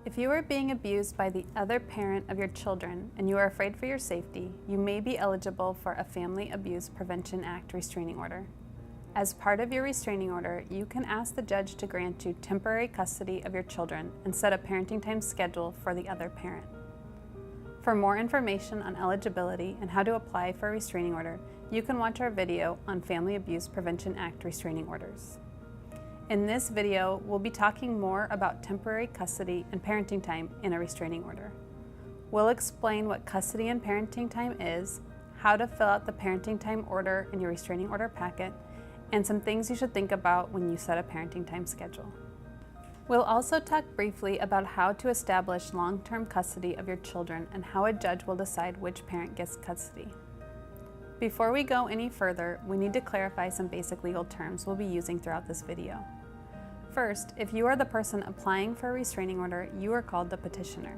If you are being abused by the other parent of your children and you are afraid for your safety, you may be eligible for a Family Abuse Prevention Act restraining order. As part of your restraining order, you can ask the judge to grant you temporary custody of your children and set a parenting time schedule for the other parent. For more information on eligibility and how to apply for a restraining order, you can watch our video on Family Abuse Prevention Act restraining orders. In this video, we'll be talking more about temporary custody and parenting time in a restraining order. We'll explain what custody and parenting time is, how to fill out the parenting time order in your restraining order packet, and some things you should think about when you set a parenting time schedule. We'll also talk briefly about how to establish long-term custody of your children and how a judge will decide which parent gets custody. Before we go any further, we need to clarify some basic legal terms we'll be using throughout this video. First, if you are the person applying for a restraining order, you are called the petitioner.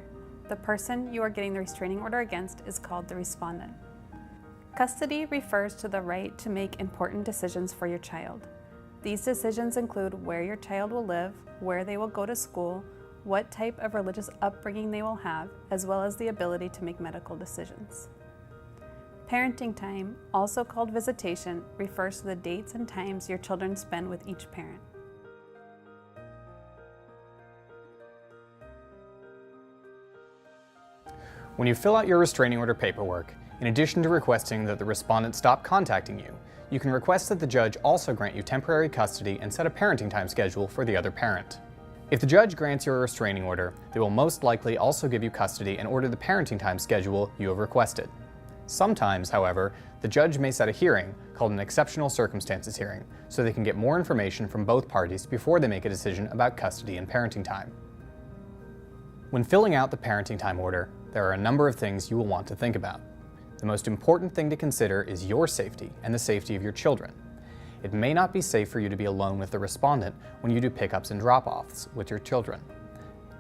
The person you are getting the restraining order against is called the respondent. Custody refers to the right to make important decisions for your child. These decisions include where your child will live, where they will go to school, what type of religious upbringing they will have, as well as the ability to make medical decisions. Parenting time, also called visitation, refers to the dates and times your children spend with each parent. When you fill out your restraining order paperwork, in addition to requesting that the respondent stop contacting you, you can request that the judge also grant you temporary custody and set a parenting time schedule for the other parent. If the judge grants you a restraining order, they will most likely also give you custody and order the parenting time schedule you have requested. Sometimes, however, the judge may set a hearing, called an exceptional circumstances hearing, so they can get more information from both parties before they make a decision about custody and parenting time. When filling out the parenting time order, there are a number of things you will want to think about. The most important thing to consider is your safety and the safety of your children. It may not be safe for you to be alone with the respondent when you do pickups and drop-offs with your children.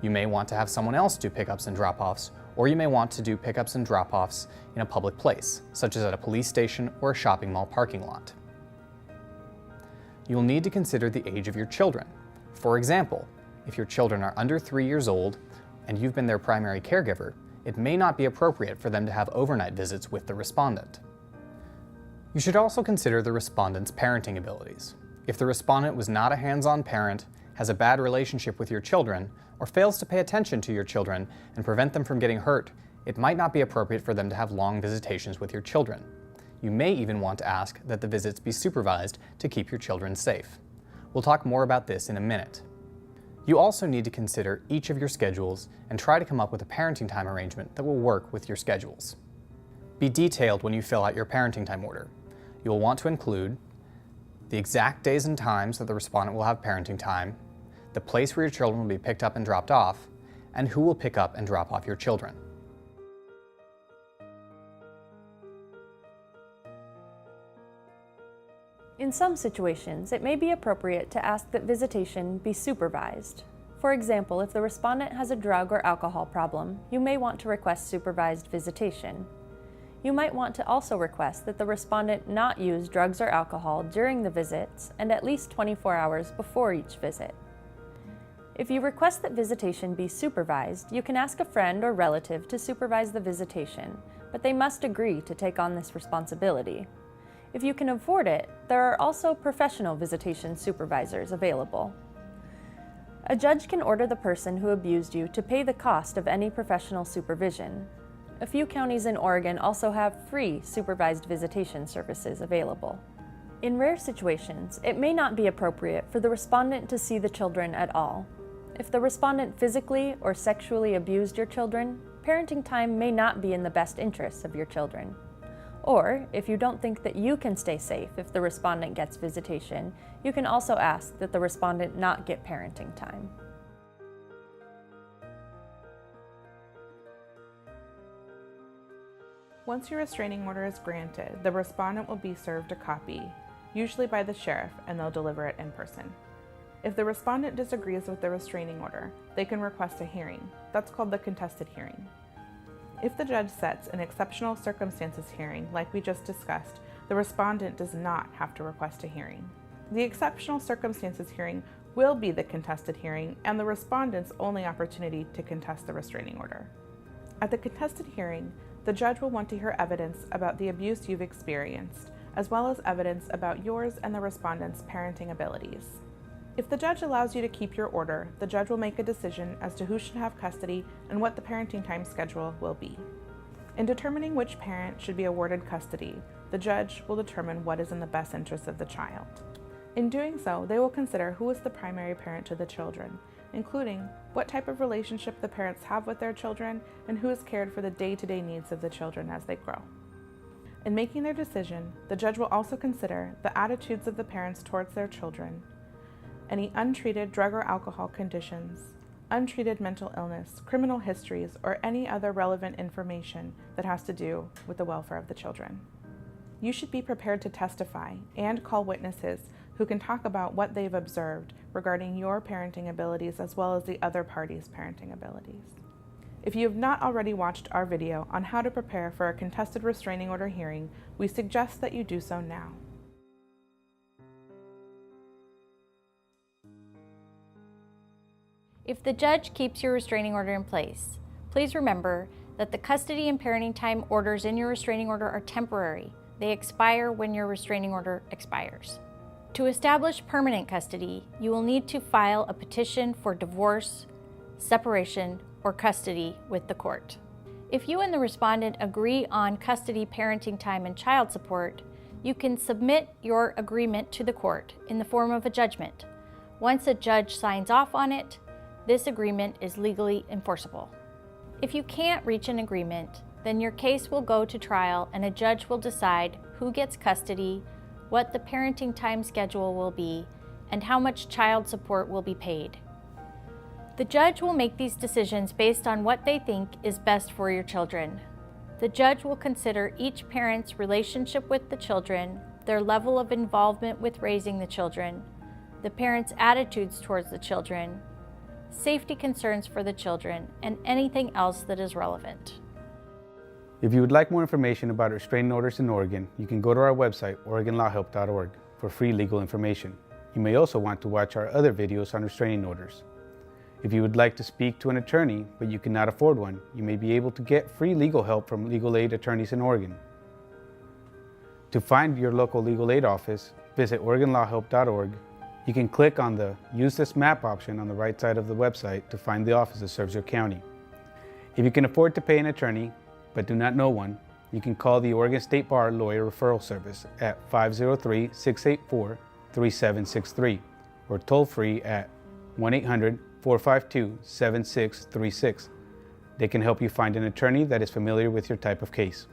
You may want to have someone else do pickups and drop-offs, or you may want to do pickups and drop-offs in a public place, such as at a police station or a shopping mall parking lot. You'll need to consider the age of your children. For example, if your children are under 3 years old and you've been their primary caregiver, it may not be appropriate for them to have overnight visits with the respondent. You should also consider the respondent's parenting abilities. If the respondent was not a hands-on parent, has a bad relationship with your children, or fails to pay attention to your children and prevent them from getting hurt, it might not be appropriate for them to have long visitations with your children. You may even want to ask that the visits be supervised to keep your children safe. We'll talk more about this in a minute. You also need to consider each of your schedules and try to come up with a parenting time arrangement that will work with your schedules. Be detailed when you fill out your parenting time order. You will want to include the exact days and times that the respondent will have parenting time, the place where your children will be picked up and dropped off, and who will pick up and drop off your children. In some situations, it may be appropriate to ask that visitation be supervised. For example, if the respondent has a drug or alcohol problem, you may want to request supervised visitation. You might want to also request that the respondent not use drugs or alcohol during the visits and at least 24 hours before each visit. If you request that visitation be supervised, you can ask a friend or relative to supervise the visitation, but they must agree to take on this responsibility. If you can afford it, there are also professional visitation supervisors available. A judge can order the person who abused you to pay the cost of any professional supervision. A few counties in Oregon also have free supervised visitation services available. In rare situations, it may not be appropriate for the respondent to see the children at all. If the respondent physically or sexually abused your children, parenting time may not be in the best interests of your children. Or, if you don't think that you can stay safe if the respondent gets visitation, you can also ask that the respondent not get parenting time. Once your restraining order is granted, the respondent will be served a copy, usually by the sheriff, and they'll deliver it in person. If the respondent disagrees with the restraining order, they can request a hearing. That's called the contested hearing. If the judge sets an exceptional circumstances hearing, like we just discussed, the respondent does not have to request a hearing. The exceptional circumstances hearing will be the contested hearing and the respondent's only opportunity to contest the restraining order. At the contested hearing, the judge will want to hear evidence about the abuse you've experienced, as well as evidence about yours and the respondent's parenting abilities. If the judge allows you to keep your order, the judge will make a decision as to who should have custody and what the parenting time schedule will be. In determining which parent should be awarded custody, the judge will determine what is in the best interest of the child. In doing so, they will consider who is the primary parent to the children, including what type of relationship the parents have with their children and who has cared for the day-to-day needs of the children as they grow. In making their decision, the judge will also consider the attitudes of the parents towards their children, any untreated drug or alcohol conditions, untreated mental illness, criminal histories, or any other relevant information that has to do with the welfare of the children. You should be prepared to testify and call witnesses who can talk about what they've observed regarding your parenting abilities as well as the other party's parenting abilities. If you have not already watched our video on how to prepare for a contested restraining order hearing, we suggest that you do so now. If the judge keeps your restraining order in place, please remember that the custody and parenting time orders in your restraining order are temporary. They expire when your restraining order expires. To establish permanent custody, you will need to file a petition for divorce, separation, or custody with the court. If you and the respondent agree on custody, parenting time, and child support, you can submit your agreement to the court in the form of a judgment. Once a judge signs off on it, this agreement is legally enforceable. If you can't reach an agreement, then your case will go to trial and a judge will decide who gets custody, what the parenting time schedule will be, and how much child support will be paid. The judge will make these decisions based on what they think is best for your children. The judge will consider each parent's relationship with the children, their level of involvement with raising the children, the parents' attitudes towards the children, safety concerns for the children, and anything else that is relevant. If you would like more information about restraining orders in Oregon, you can go to our website, OregonLawHelp.org, for free legal information. You may also want to watch our other videos on restraining orders. If you would like to speak to an attorney, but you cannot afford one, you may be able to get free legal help from legal aid attorneys in Oregon. To find your local legal aid office, visit OregonLawHelp.org. You can click on the Use This Map option on the right side of the website to find the office that serves your county. If you can afford to pay an attorney, but do not know one, you can call the Oregon State Bar Lawyer Referral Service at 503-684-3763 or toll free at 1-800-452-7636. They can help you find an attorney that is familiar with your type of case.